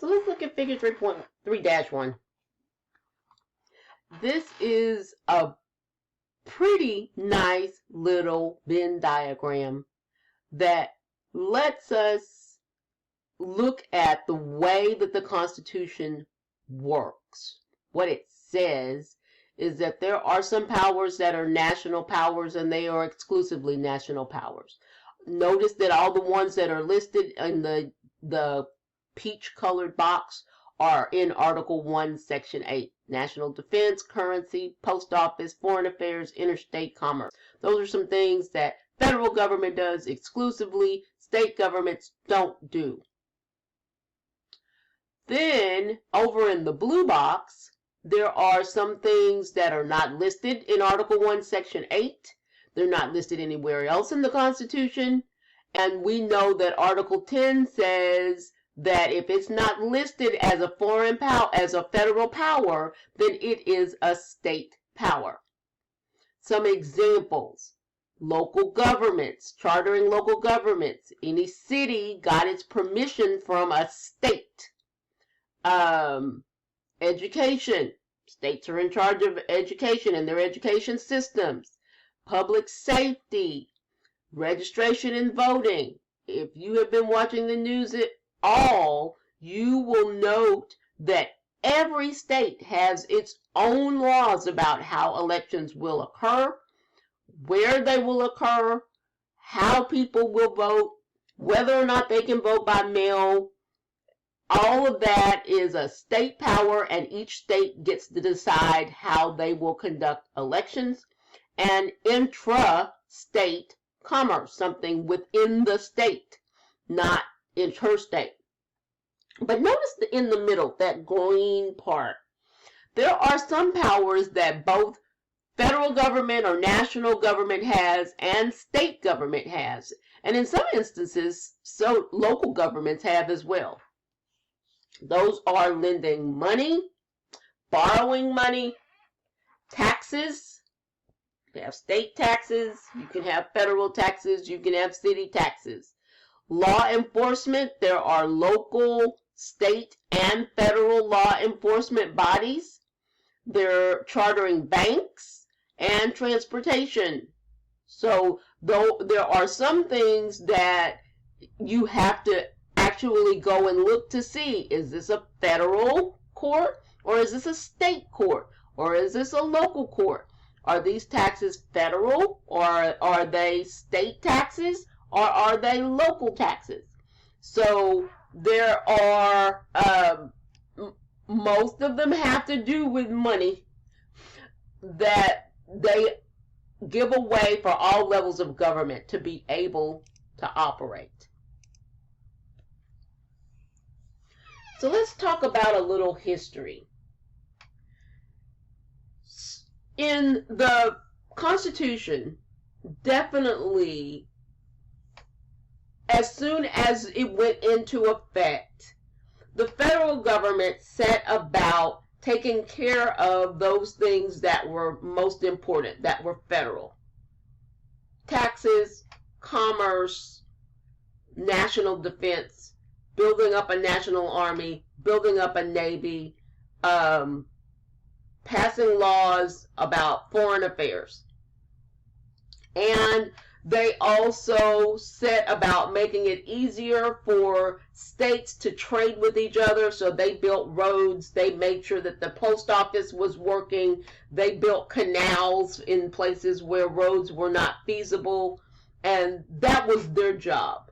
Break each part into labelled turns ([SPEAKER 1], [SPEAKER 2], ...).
[SPEAKER 1] So let's look at figure 3.3-1. This is a pretty nice little Venn diagram that lets us look at the way that the Constitution works. What it says is that there are some powers that are national powers, and they are exclusively national powers. Notice that all the ones that are listed in the peach-colored box are in Article 1, Section 8. National defense, currency, post office, foreign affairs, interstate commerce. Those are some things that federal government does exclusively, state governments don't do. Then, over in the blue box, there are some things that are not listed in Article 1, Section 8. They're not listed anywhere else in the Constitution. And we know that Article 10 says that if it's not listed as a foreign power, as a federal power, then it is a state power. Some examples: local governments, chartering local governments. Any city got its permission from a state. Education. States are in charge of education and their education systems. Public safety. Registration and voting. If you have been watching the news at all, you will note that every state has its own laws about how elections will occur, where they will occur, how people will vote, whether or not they can vote by mail. All of that is a state power, and each state gets to decide how they will conduct elections. And intra-state commerce, something within the state, not interstate. But notice in the middle, that green part. There are some powers that both federal government or national government has and state government has. And in some instances, so local governments have as well. Those are lending money, borrowing money, taxes. You have state taxes, you can have federal taxes, you can have city taxes. Law enforcement, there are local, state, and federal law enforcement bodies. They're chartering banks and transportation. So though there are some things that you have to actually go and look to see, is this a federal court, or is this a state court, or is this a local court? Are these taxes federal, or are they state taxes, or are they local taxes? So there are, most of them have to do with money that they give away for all levels of government to be able to operate. So let's talk about a little history. In the Constitution, definitely, as soon as it went into effect, the federal government set about taking care of those things that were most important, that were federal. Taxes, commerce, national defense, building up a national army, building up a navy, passing laws about foreign affairs. And they also set about making it easier for states to trade with each other. So they built roads, they made sure that the post office was working, they built canals in places where roads were not feasible, and that was their job.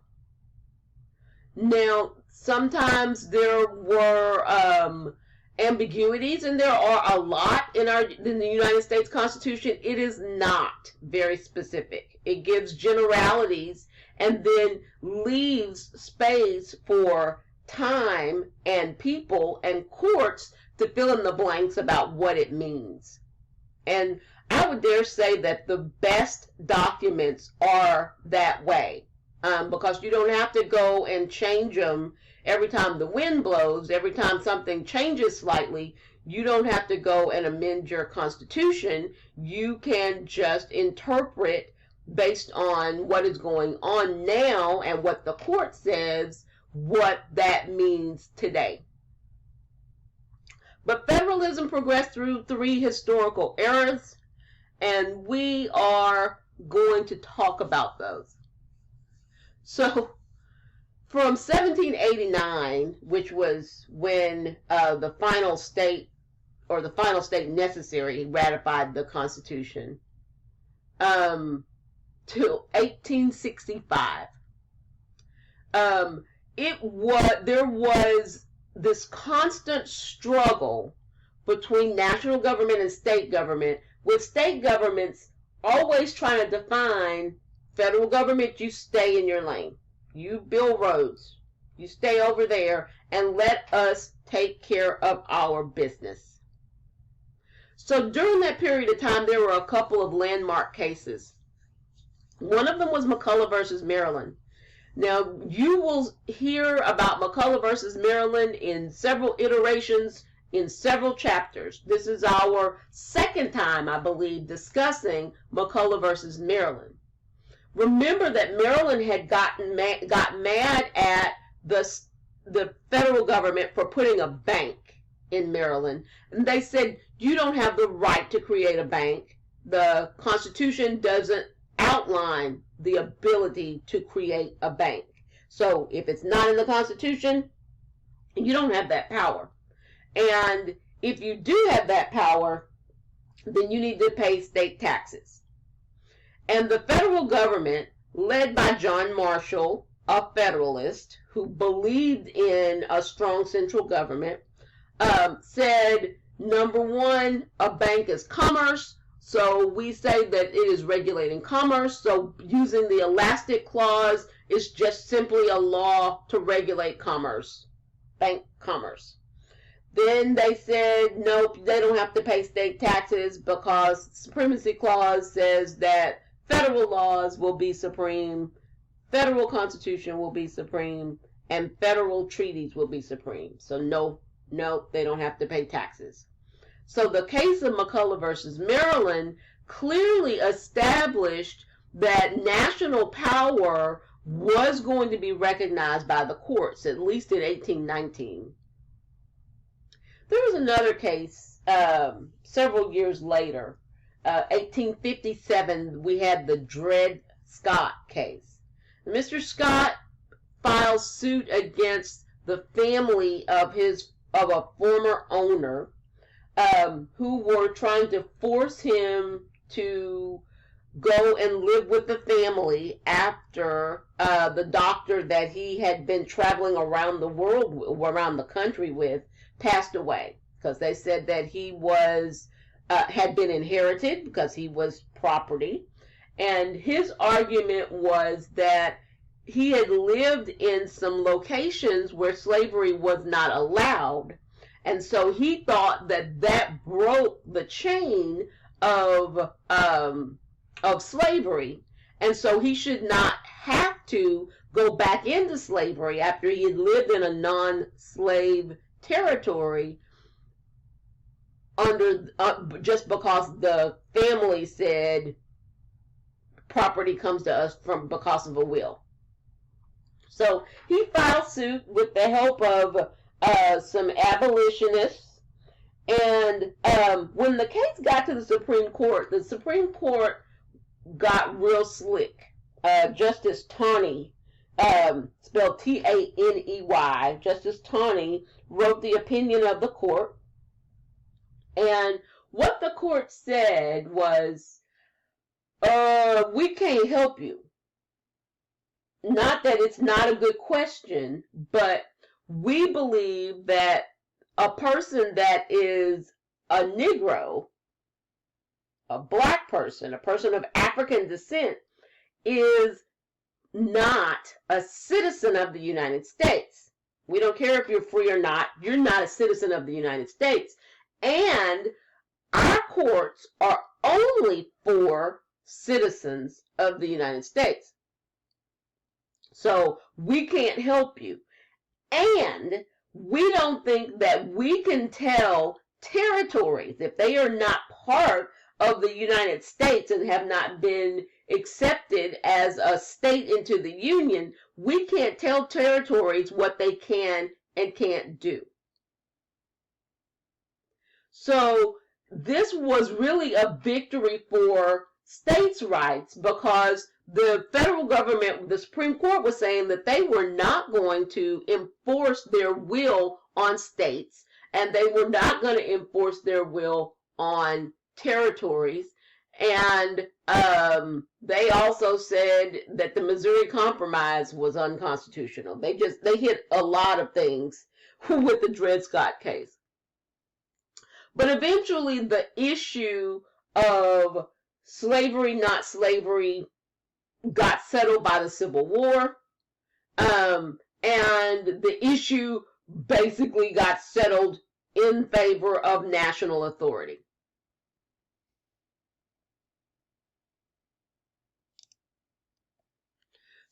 [SPEAKER 1] Now, sometimes there were ambiguities, and there are a lot in the United States Constitution. It is not very specific. It gives generalities and then leaves space for time and people and courts to fill in the blanks about what it means. And I would dare say that the best documents are that way, because you don't have to go and change them every time the wind blows. Every time something changes slightly, you don't have to go and amend your Constitution. You can just interpret based on what is going on now and what the court says, what that means today. But federalism progressed through 3 historical eras, and we are going to talk about those. So, from 1789, which was when the final state necessary ratified the Constitution, till 1865, there was this constant struggle between national government and state government, with state governments always trying to define federal government, you stay in your lane. You build roads. You stay over there and let us take care of our business. So during that period of time, there were a couple of landmark cases. One of them was McCulloch versus Maryland. Now, you will hear about McCulloch versus Maryland in several iterations, in several chapters. This is our second time, I believe, discussing McCulloch versus Maryland. Remember that Maryland had got mad at the federal government for putting a bank in Maryland. And they said, you don't have the right to create a bank. The Constitution doesn't outline the ability to create a bank. So if it's not in the Constitution, you don't have that power. And if you do have that power, then you need to pay state taxes. And the federal government, led by John Marshall, a Federalist who believed in a strong central government, said, number one, a bank is commerce. So we say that it is regulating commerce. So using the elastic clause is just simply a law to regulate commerce, bank commerce. Then they said, nope, they don't have to pay state taxes because the supremacy clause says that federal laws will be supreme, federal constitution will be supreme, and federal treaties will be supreme. So no, they don't have to pay taxes. So the case of McCulloch versus Maryland clearly established that national power was going to be recognized by the courts, at least in 1819. There was another case several years later, 1857, we had the Dred Scott case. Mr. Scott filed suit against the family of a former owner who were trying to force him to go and live with the family after the doctor that he had been traveling around the world, around the country with, passed away, because they said that he was had been inherited because he was property. And his argument was that he had lived in some locations where slavery was not allowed. And so he thought that that broke the chain of slavery. And so he should not have to go back into slavery after he had lived in a non-slave territory just because the family said property comes to us because of a will. So he filed suit with the help of some abolitionists, and when the case got to the Supreme Court got real slick. Justice Taney, spelled Taney, Justice Taney wrote the opinion of the court. And what the court said was, we can't help you. Not that it's not a good question, but we believe that a person that is a Negro, a black person, a person of African descent, is not a citizen of the United States. We don't care if you're free or not. You're not a citizen of the United States. And our courts are only for citizens of the United States. So we can't help you. And we don't think that we can tell territories, if they are not part of the United States and have not been accepted as a state into the Union, we can't tell territories what they can and can't do. So this was really a victory for states' rights, because the federal government, the Supreme Court, was saying that they were not going to enforce their will on states, and they were not going to enforce their will on territories. And they also said that the Missouri Compromise was unconstitutional. They hit a lot of things with the Dred Scott case. But eventually the issue of slavery, not slavery, got settled by the Civil War. And the issue basically got settled in favor of national authority.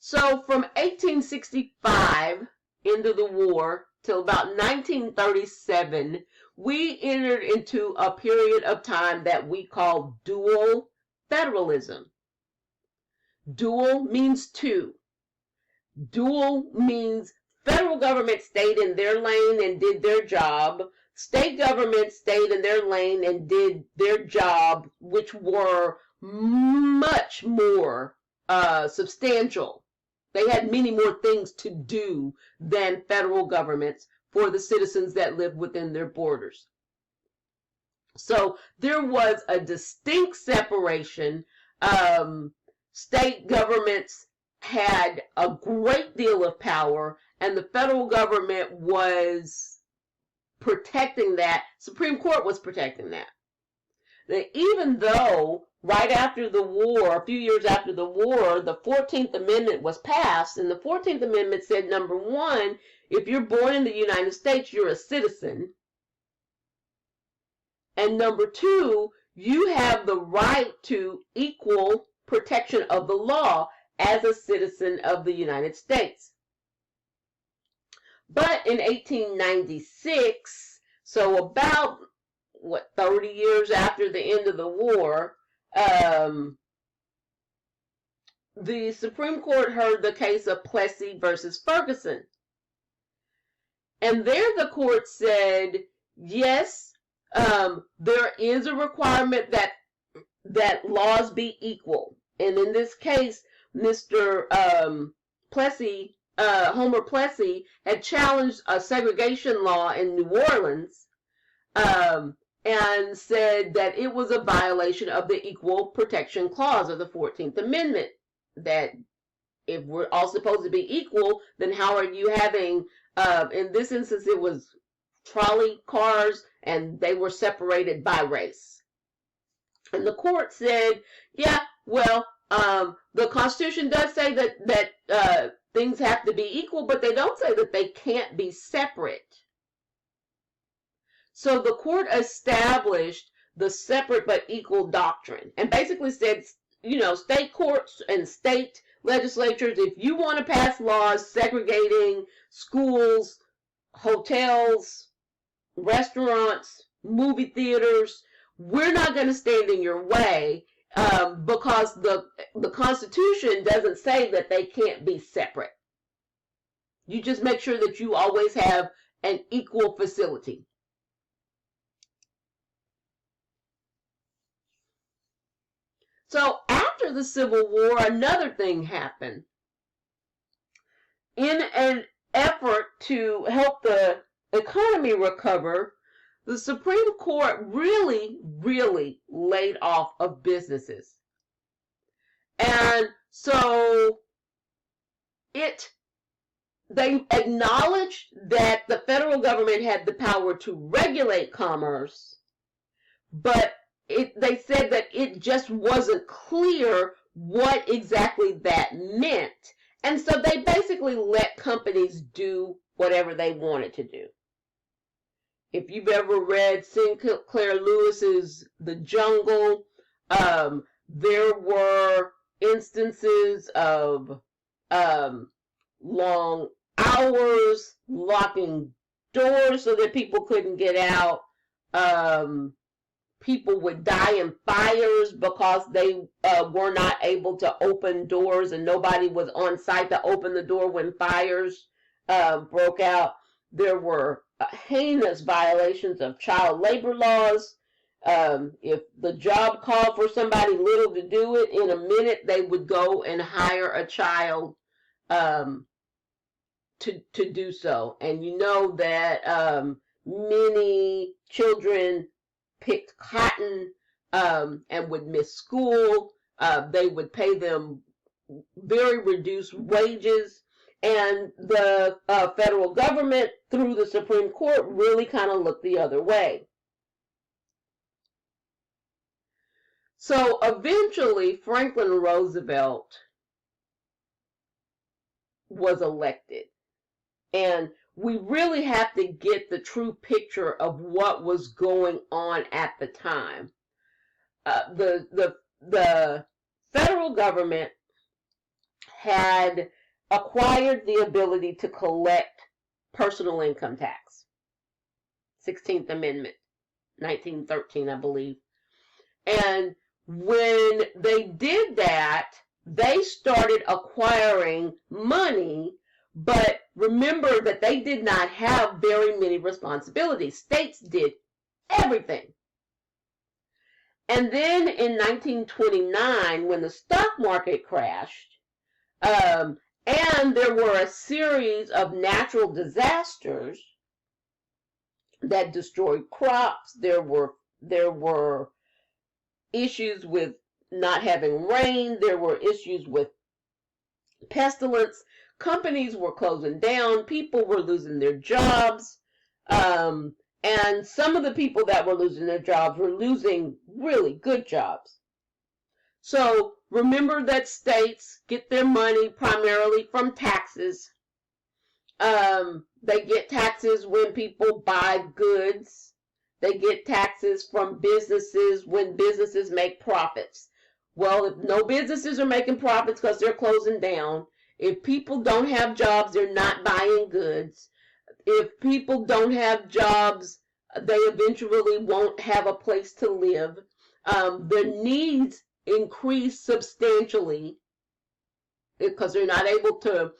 [SPEAKER 1] So from 1865 into the war till about 1937, we entered into a period of time that we call dual federalism. Dual means two. Dual means federal government stayed in their lane and did their job. State government stayed in their lane and did their job, which were much more substantial. They had many more things to do than federal governments for the citizens that lived within their borders. So there was a distinct separation. State governments had a great deal of power, and the federal government was protecting that. Supreme Court was protecting that. Now, even though right after the war, a few years after the war, the 14th Amendment was passed, and the 14th Amendment said, number one, if you're born in the United States, you're a citizen. And number two, you have the right to equal protection of the law as a citizen of the United States. But in 1896, so about 30 years after the end of the war, the Supreme Court heard the case of Plessy versus Ferguson. And there the court said, yes, there is a requirement that laws be equal. And in this case, Mr. Plessy, Homer Plessy, had challenged a segregation law in New Orleans, and said that it was a violation of the Equal Protection Clause of the 14th Amendment. That if we're all supposed to be equal, then how are you having, in this instance, it was trolley cars, and they were separated by race. And the court said, yeah, well, the Constitution does say that things have to be equal, but they don't say that they can't be separate. So the court established the separate but equal doctrine, and basically said, state courts and state legislatures, if you want to pass laws segregating schools, hotels, restaurants, movie theaters, we're not going to stand in your way, because the Constitution doesn't say that they can't be separate. You just make sure that you always have an equal facility. So after the Civil War, another thing happened. In an effort to help the economy recover, the Supreme Court really laid off of businesses. And so they acknowledged that the federal government had the power to regulate commerce, but they said that it just wasn't clear what exactly that meant. And so they basically let companies do whatever they wanted to do. If you've ever read Sinclair Lewis's The Jungle, there were instances of long hours, locking doors so that people couldn't get out. People would die in fires because they were not able to open doors, and nobody was on site to open the door when fires broke out. There were heinous violations of child labor laws. If the job called for somebody little to do it, in a minute they would go and hire a child um, to do so. And you know that many children picked cotton and would miss school. They would pay them very reduced wages. And the federal government, through the Supreme Court, really kind of looked the other way. So eventually, Franklin Roosevelt was elected. And we really have to get the true picture of what was going on at the time. The federal government had acquired the ability to collect personal income tax. 16th Amendment, 1913, I believe. And when they did that, they started acquiring money, but remember that they did not have very many responsibilities. States did everything. And then in 1929, when the stock market crashed, and there were a series of natural disasters that destroyed crops, there were issues with not having rain, there were issues with pestilence, companies were closing down, people were losing their jobs, and some of the people that were losing their jobs were losing really good jobs. So remember that states get their money primarily from taxes. They get taxes when people buy goods. They get taxes from businesses when businesses make profits. Well, if no businesses are making profits because they're closing down, if people don't have jobs, they're not buying goods. If people don't have jobs, they eventually won't have a place to live. Their needs increase substantially because they're not able to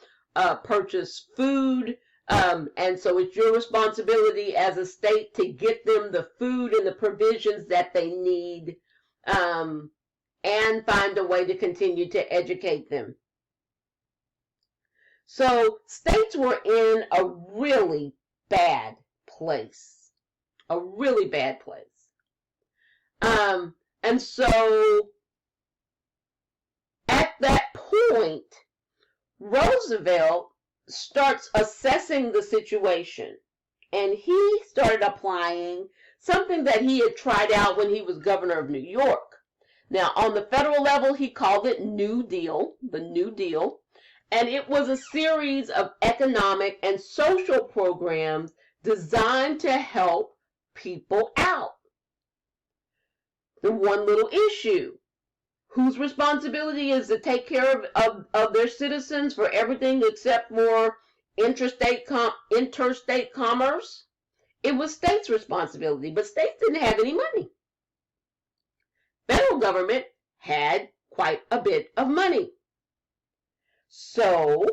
[SPEAKER 1] purchase food. And so it's your responsibility as a state to get them the food and the provisions that they need, and find a way to continue to educate them. So states were in a really bad place, a really bad place. And so at that point, Roosevelt starts assessing the situation, and he started applying something that he had tried out when he was governor of New York. Now, on the federal level, he called it New Deal, the New Deal, and it was a series of economic and social programs designed to help people out. The one little issue: whose responsibility is to take care of their citizens for everything except for interstate commerce? It was states' responsibility, but states didn't have any money. Federal government had quite a bit of money. So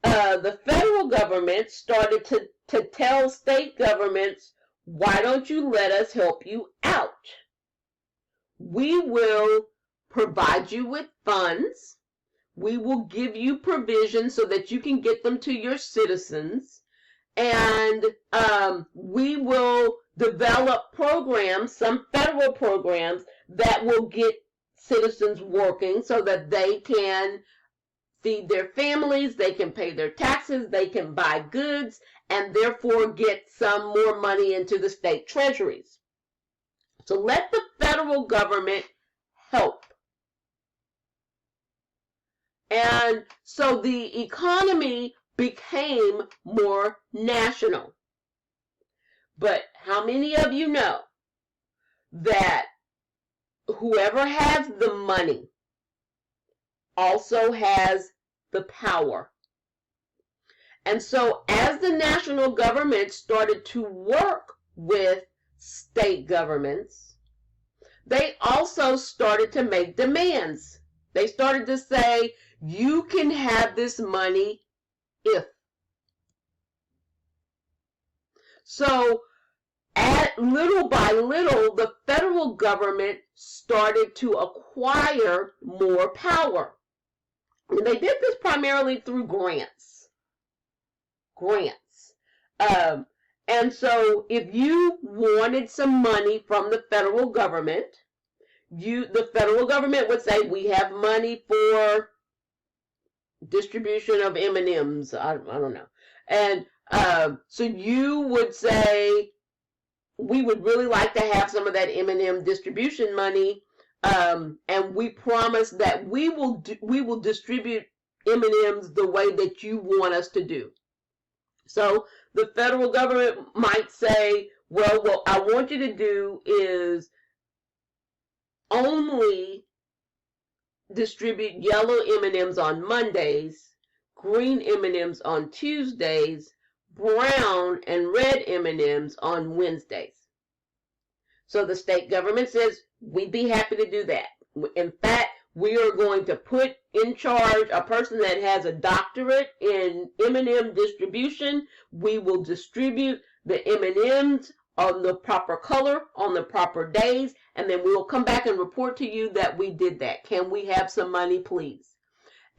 [SPEAKER 1] the federal government started to tell state governments, why don't you let us help you out? We will provide you with funds. We will give you provisions so that you can get them to your citizens. And we will develop programs, some federal programs, that will get citizens working so that they can feed their families, they can pay their taxes, they can buy goods, and therefore get some more money into the state treasuries. So let the federal government help. And so the economy became more national. But how many of you know that whoever has the money also has the power? And so as the national government started to work with state governments, they also started to make demands. They started to say, you can have this money if. So little by little, the federal government started to acquire more power. And they did this primarily through grants. And so if you wanted some money from the federal government, the federal government would say, we have money for distribution of M&Ms. I don't know. And so you would say, we would really like to have some of that M&M distribution money, and we promise that we will distribute M&Ms the way that you want us to do. So the federal government might say, well, what I want you to do is only distribute yellow M&Ms on Mondays, green M&Ms on Tuesdays, brown and red M&Ms on Wednesdays. So the state government says, we'd be happy to do that. In fact, we are going to put in charge a person that has a doctorate in M&M distribution. We will distribute the M&Ms on the proper color, on the proper days, and then we will come back and report to you that we did that. Can we have some money, please?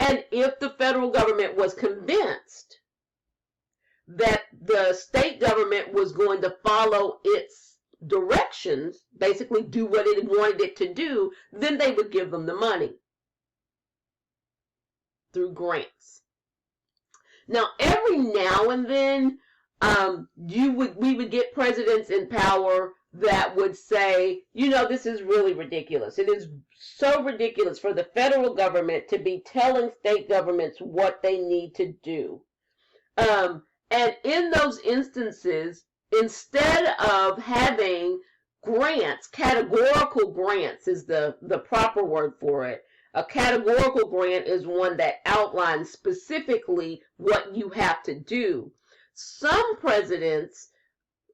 [SPEAKER 1] And if the federal government was convinced that the state government was going to follow its directions, basically do what it wanted it to do, then they would give them the money through grants. Now, every now and then, we would get presidents in power that would say, this is really ridiculous. It is so ridiculous for the federal government to be telling state governments what they need to do. And in those instances, instead of having grants, categorical grants is the proper word for it. A categorical grant is one that outlines specifically what you have to do. Some presidents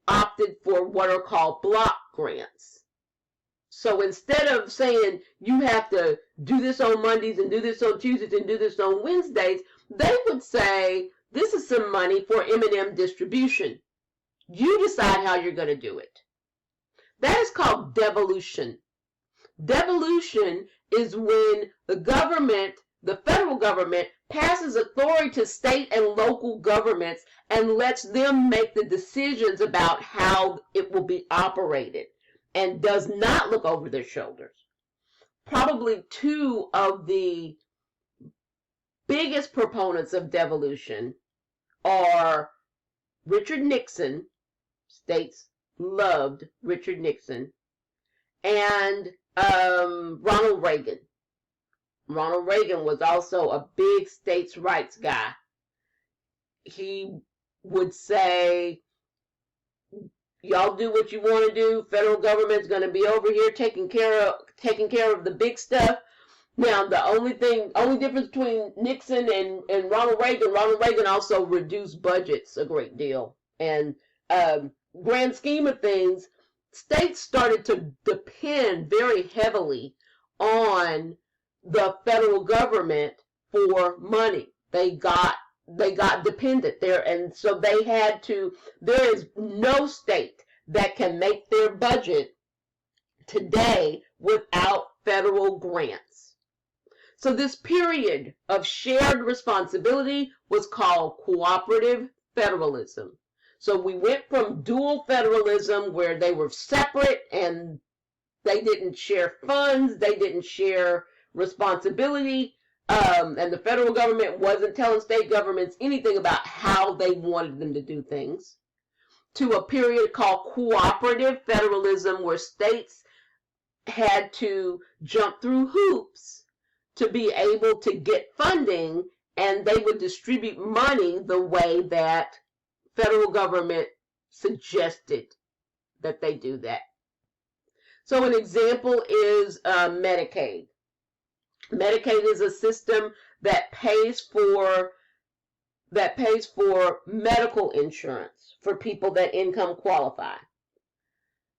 [SPEAKER 1] opted for what are called block grants. So instead of saying you have to do this on Mondays and do this on Tuesdays and do this on Wednesdays, they would say, this is some money for M&M distribution. You decide how you're going to do it. That is called devolution. Devolution is when the federal government, passes authority to state and local governments and lets them make the decisions about how it will be operated and does not look over their shoulders. Probably two of the biggest proponents of devolution are Richard Nixon, states loved Richard Nixon, and Ronald Reagan. Ronald Reagan was also a big states' rights guy. He would say, y'all do what you want to do. Federal government's going to be over here taking care of the big stuff. Now, the only difference between Nixon and Ronald Reagan also reduced budgets a great deal. And grand scheme of things, states started to depend very heavily on the federal government for money. They got dependent there, and so they had to. There is no state that can make their budget today without federal grants. So this period of shared responsibility was called cooperative federalism. So we went from dual federalism, where they were separate and they didn't share funds, they didn't share responsibility, and the federal government wasn't telling state governments anything about how they wanted them to do things, to a period called cooperative federalism, where states had to jump through hoops to be able to get funding, and they would distribute money the way that federal government suggested that they do that. So an example is Medicaid. Medicaid is a system that pays for medical insurance for people that income qualify.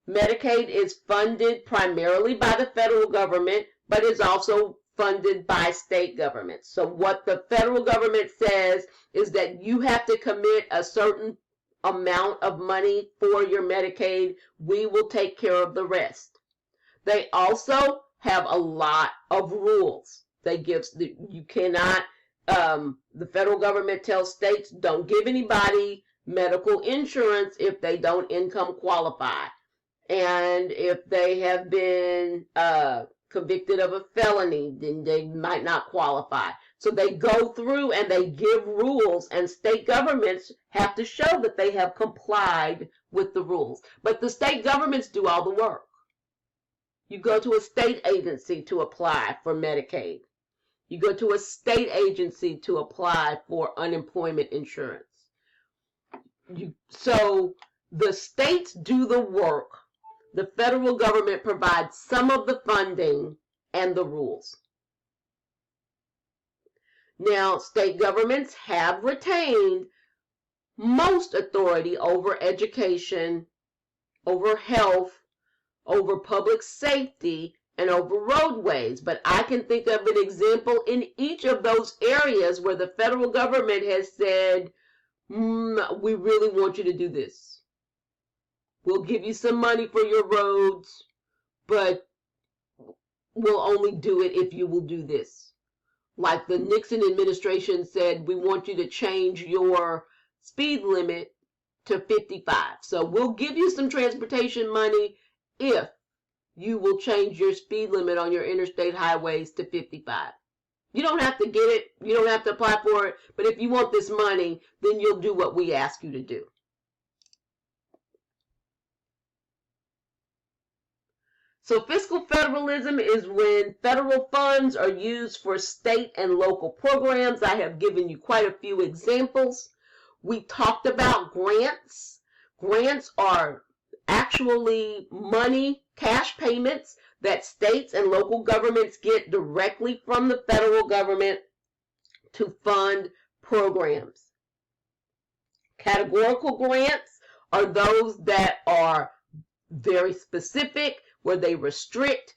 [SPEAKER 1] Medicaid is funded primarily by the federal government, but is also funded by state governments. So what the federal government says is that you have to commit a certain amount of money for your Medicaid. We will take care of the rest. They also have a lot of rules. You cannot, the federal government tells states, don't give anybody medical insurance if they don't income qualify. And if they have been convicted of a felony, then they might not qualify. So they go through and they give rules, and state governments have to show that they have complied with the rules. But the state governments do all the work. You go to a state agency to apply for Medicaid. You go to a state agency to apply for unemployment insurance. So the states do the work. The federal government provides some of the funding and the rules. Now, state governments have retained most authority over education, over health, over public safety, and over roadways. But I can think of an example in each of those areas where the federal government has said, we really want you to do this. We'll give you some money for your roads, but we'll only do it if you will do this. Like the Nixon administration said, we want you to change your speed limit to 55. So we'll give you some transportation money if you will change your speed limit on your interstate highways to 55. You don't have to get it. You don't have to apply for it. But if you want this money, then you'll do what we ask you to do. So fiscal federalism is when federal funds are used for state and local programs. I have given you quite a few examples. We talked about grants. Grants are actually money, cash payments that states and local governments get directly from the federal government to fund programs. Categorical grants are those that are very specific, where they restrict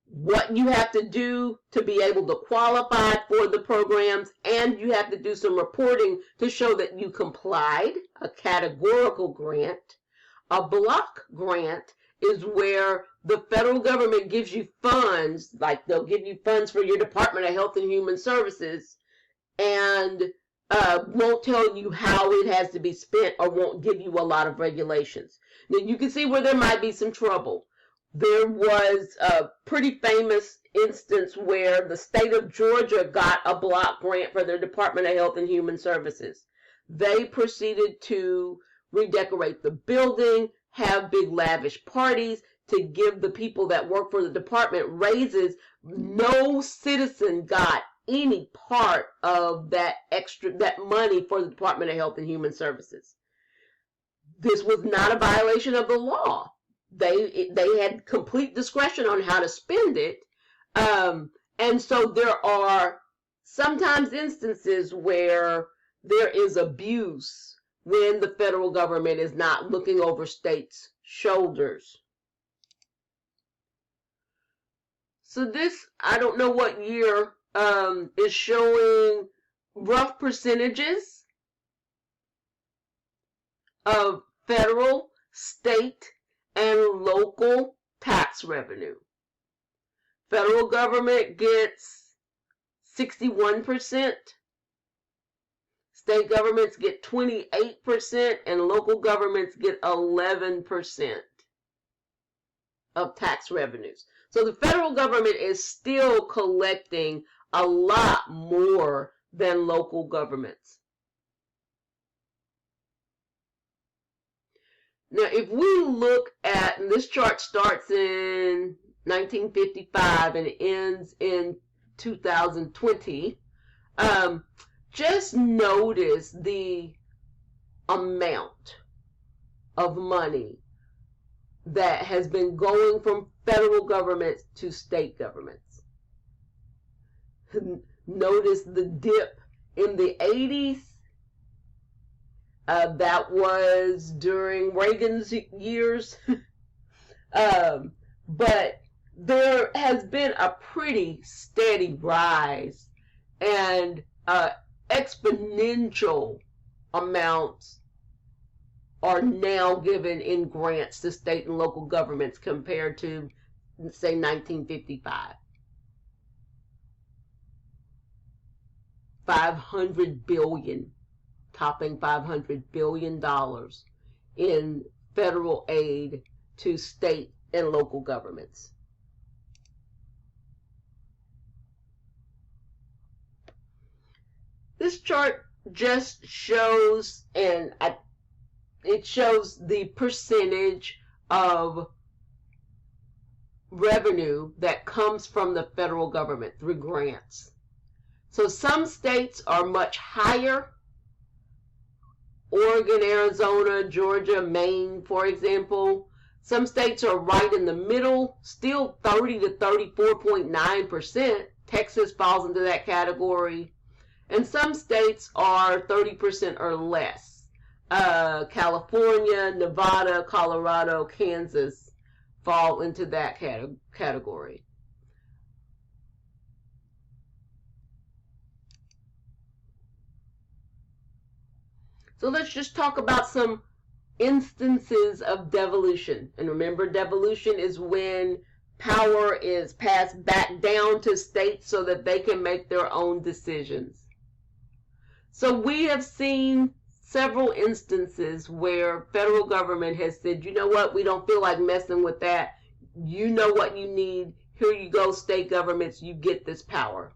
[SPEAKER 1] what you have to do to be able to qualify for the programs, and you have to do some reporting to show that you complied. A categorical grant. A block grant is where the federal government gives you funds, like they'll give you funds for your Department of Health and Human Services, and won't tell you how it has to be spent, or won't give you a lot of regulations. Now you can see where there might be some trouble. There was a pretty famous instance where the state of Georgia got a block grant for their Department of Health and Human Services. They proceeded to redecorate the building, have big lavish parties to give the people that work for the department raises. No citizen got any part of that money for the Department of Health and Human Services. This was not a violation of the law. They had complete discretion on how to spend it. And so there are sometimes instances where there is abuse when the federal government is not looking over states' shoulders. So this, I don't know what year, is showing rough percentages of federal, state, and local tax revenue. Federal government gets 61%. State governments get 28%, and local governments get 11% of tax revenues. So the federal government is still collecting a lot more than local governments. Now, if we look at, and this chart starts in 1955 and ends in 2020, just notice the amount of money that has been going from federal governments to state governments. Notice the dip in the 80s. That was during Reagan's years. But there has been a pretty steady rise and exponential amounts are now given in grants to state and local governments compared to, say, 1955. $500 billion, topping $500 billion in federal aid to state and local governments. This chart just shows, it shows the percentage of revenue that comes from the federal government through grants. So some states are much higher. Oregon, Arizona, Georgia, Maine, for example. Some states are right in the middle, still 30 to 34.9%. Texas falls into that category. And some states are 30% or less. California, Nevada, Colorado, Kansas fall into that category. So let's just talk about some instances of devolution. And remember, devolution is when power is passed back down to states so that they can make their own decisions. So we have seen several instances where federal government has said, you know what, we don't feel like messing with that. You know what you need. Here you go, state governments, you get this power.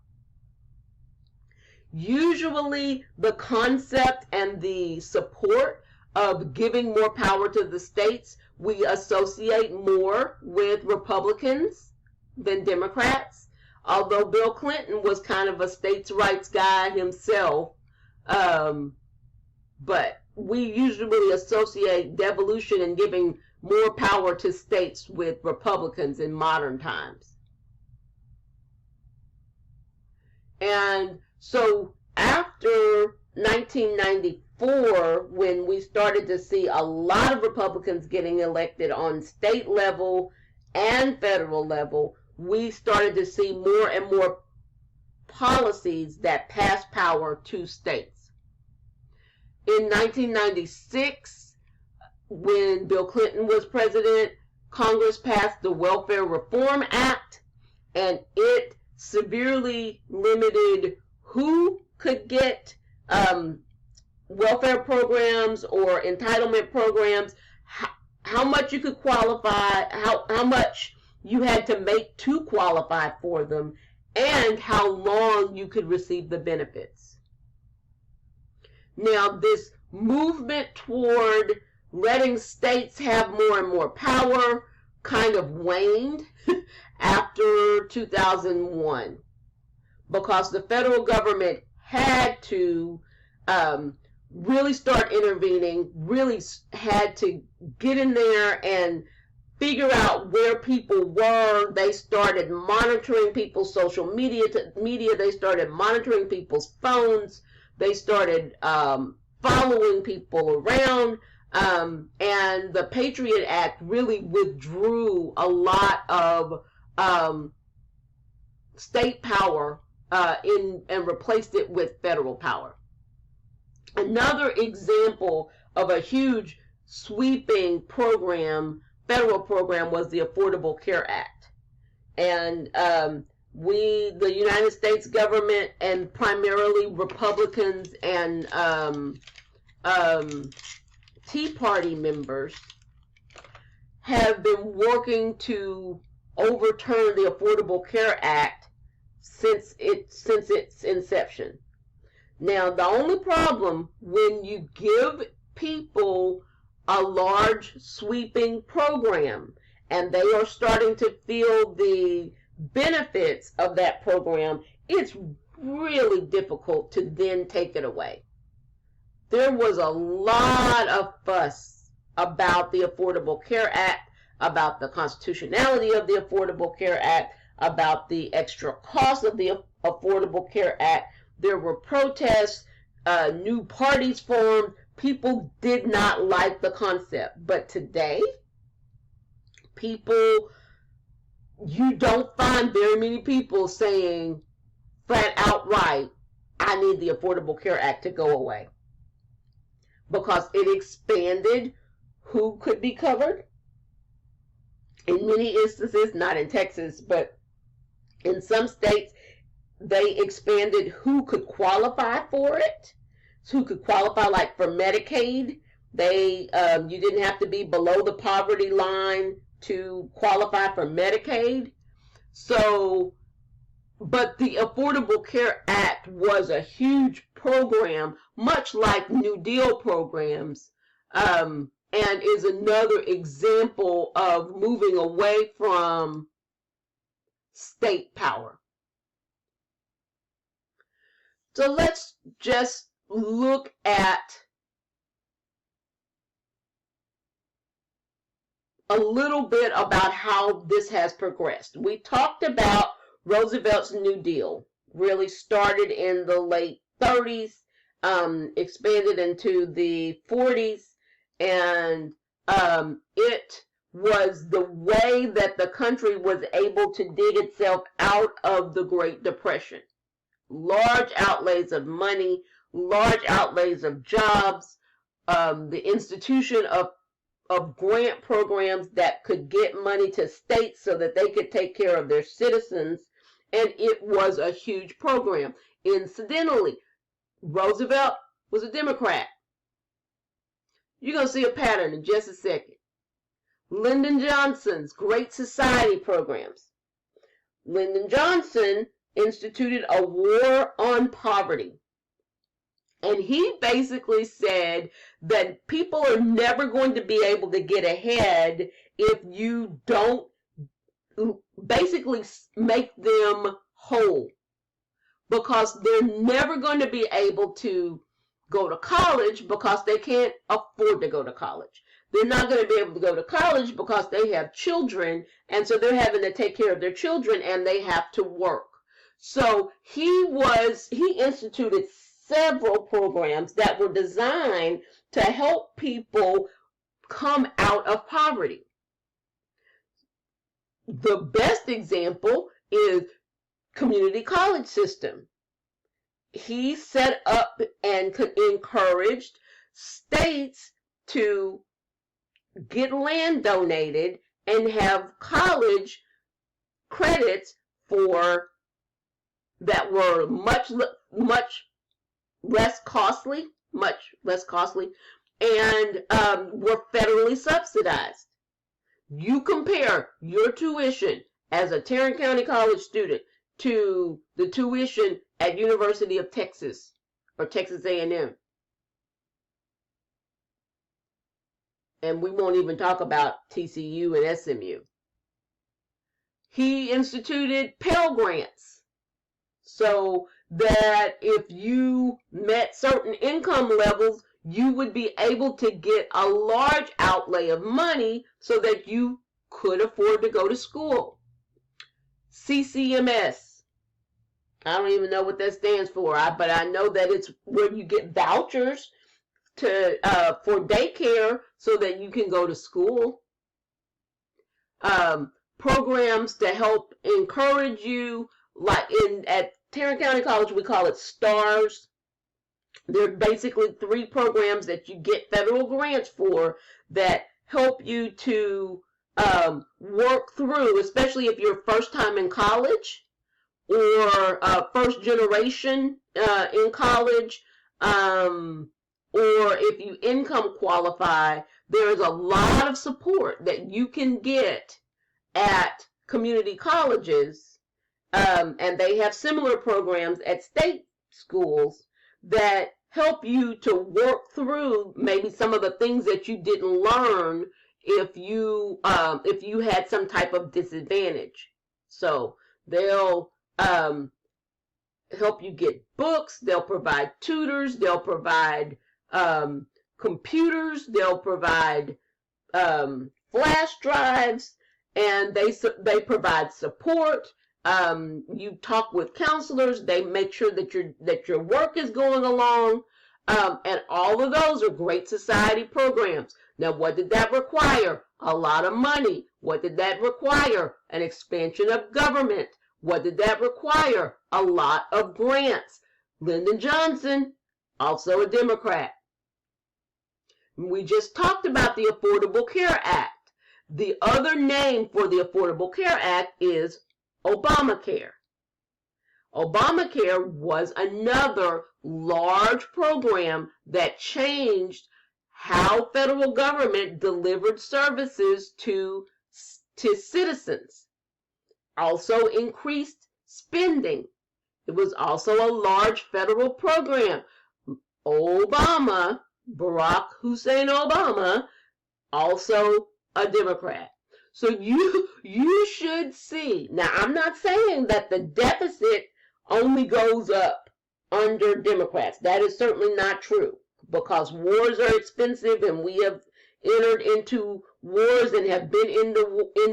[SPEAKER 1] Usually the concept and the support of giving more power to the states, we associate more with Republicans than Democrats. Although Bill Clinton was kind of a states' rights guy himself, but we usually associate devolution and giving more power to states with Republicans in modern times. And so after 1994, when we started to see a lot of Republicans getting elected on state level and federal level, we started to see more and more policies that pass power to states. In 1996, when Bill Clinton was president, Congress passed the Welfare Reform Act, and it severely limited who could get welfare programs or entitlement programs, how much you could qualify, how much you had to make to qualify for them, and how long you could receive the benefits. Now, this movement toward letting states have more and more power kind of waned after 2001, because the federal government had to really start intervening, really had to get in there and figure out where people were. They started monitoring people's social media. They started monitoring people's phones. They started following people around. And the Patriot Act really withdrew a lot of state power and replaced it with federal power. Another example of a huge sweeping program, federal program, was the Affordable Care Act. And the United States government, and primarily Republicans and Tea Party members, have been working to overturn the Affordable Care Act since its inception. Now, the only problem when you give people a large sweeping program and they are starting to feel the benefits of that program, it's really difficult to then take it away. There was a lot of fuss about the Affordable Care Act, about the constitutionality of the Affordable Care Act, about the extra cost of the Affordable Care Act. There were protests, new parties formed. People did not like the concept. But today, you don't find very many people saying flat outright, I need the Affordable Care Act to go away. Because it expanded who could be covered. In many instances, not in Texas, but in some states, they expanded who could qualify for it. So who could qualify, like for Medicaid. You didn't have to be below the poverty line to qualify for Medicaid. So, but the Affordable Care Act was a huge program, much like New Deal programs, and is another example of moving away from state power. So let's just look at a little bit about how this has progressed. We talked about Roosevelt's New Deal, really started in the late 30s, expanded into the 40s, and it was the way that the country was able to dig itself out of the Great Depression. Large outlays of money, large outlays of jobs, the institution of grant programs that could get money to states so that they could take care of their citizens, and it was a huge program. Incidentally, Roosevelt was a Democrat. You're going to see a pattern in just a second. Lyndon Johnson's Great Society programs. Lyndon Johnson instituted a war on poverty. And he basically said that people are never going to be able to get ahead if you don't basically make them whole. Because they're never going to be able to go to college because they can't afford to go to college. They're not going to be able to go to college because they have children, and so they're having to take care of their children and they have to work. So he instituted several programs that were designed to help people come out of poverty. The best example is community college system. He set up and encouraged states to get land donated and have college credits for that were much less costly, and were federally subsidized. You compare your tuition as a Tarrant County College student to the tuition at University of Texas or Texas A&M. And we won't even talk about TCU and SMU. He instituted Pell Grants so that if you met certain income levels, you would be able to get a large outlay of money so that you could afford to go to school. CCMS. I don't even know what that stands for, but I know that it's where you get vouchers for daycare so that you can go to school. Programs to help encourage you, like at Tarrant County College, we call it STARS. There are basically 3 programs that you get federal grants for that help you to work through, especially if you're first time in college or first generation in college, or if you income qualify. There's a lot of support that you can get at community colleges, and they have similar programs at state schools that help you to work through maybe some of the things that you didn't learn if you had some type of disadvantage. So they'll help you get books, they'll provide tutors, they'll provide computers, they'll provide flash drives, and they provide support. You talk with counselors, they make sure that your work is going along, and all of those are Great Society programs. Now, what did that require? A lot of money. What did that require? An expansion of government. What did that require? A lot of grants. Lyndon Johnson, also a Democrat. We just talked about the Affordable Care Act. The other name for the Affordable Care Act is Obamacare. Obamacare was another large program that changed how federal government delivered services to citizens. Also increased spending. It was also a large federal program. Obama, Barack Hussein Obama, also a Democrat. So you should see. Now, I'm not saying that the deficit only goes up under Democrats. That is certainly not true, because wars are expensive, and we have entered into wars and have been in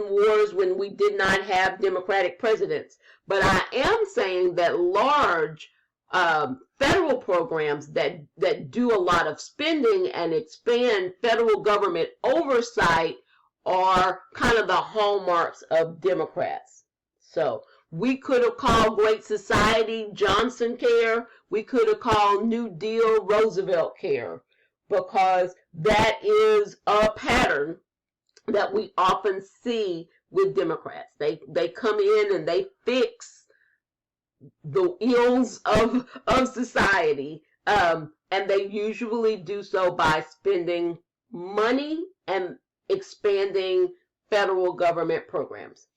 [SPEAKER 1] wars when we did not have Democratic presidents. But I am saying that large federal programs that do a lot of spending and expand federal government oversight are kind of the hallmarks of Democrats. So we could have called Great Society Johnson Care. We could have called New Deal Roosevelt Care, because that is a pattern that we often see with Democrats. They come in and they fix the ills of society, and they usually do so by spending money and expanding federal government programs.